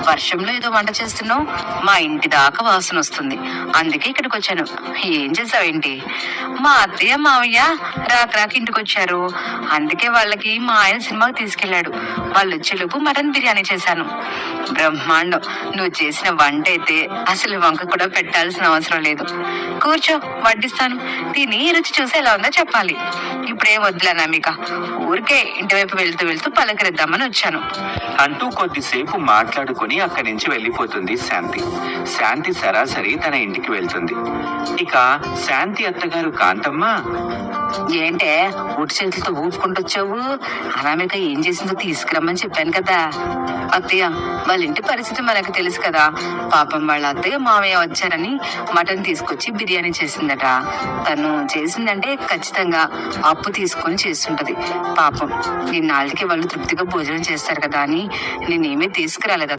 వర్షంలో ఏదో వంట చేస్తున్నావు, మా ఇంటి దాకా వాసన వస్తుంది, అందుకే ఇక్కడికి వచ్చాను. ఏం చేసావేంటి? మా అత్తయ్య మావయ్య రాక ఇంటికి వచ్చారు, అందుకే వాళ్ళకి మా ఆయన సినిమాకి తీసుకెళ్లాడు. వాళ్ళు వచ్చేలోపు మటన్ బిర్యానీ చేశాను. బ్రహ్మాండం. నువ్వు చేసిన వంట అయితే అసలు వంక కూడా పెట్టాల్సిన అవసరం లేదు. కూర్చో, వడ్డిస్తాను. తిని రుచి చూసి ఎలా ఉందో చెప్పాలి. ఇప్పుడేం వద్దులేనా మీక, ఊరికే ఇంటి వైపు వెళ్తూ పలకరిద్దామని వచ్చాను అంటూ కొద్దిసేపు మాట్లాడుకుని అక్కడి నుంచి వెళ్ళిపోతుంది శాంతి. శాంతి సరాసరి తన ఇంటికి వెళ్తుంది. ఇక శాంతి అత్తగారు కాంతమ్మ, ఏంటే ఉట్టి చేతులతో ఊపుకుంటూ వచ్చావు? అనామిక ఏం చేసిందో తీసుకురమ్మని చెప్పాను కదా. అత్తయ్య, వాళ్ళ ఇంటి పరిస్థితి మనకు తెలుసు కదా. పాపం వాళ్ళ అత్తయ్య మామయ్య వచ్చారని మటన్ తీసుకొచ్చి బిర్యానీ చేసిందట. తను చేసిందంటే ఖచ్చితంగా అప్పు తీసుకొని చేస్తుంటది. పాపం నిన్నాళ్ళకి వాళ్ళు తృప్తిగా భోజనం చేస్తారు కదా అని నేనేమీ తీసుకురాలేదు.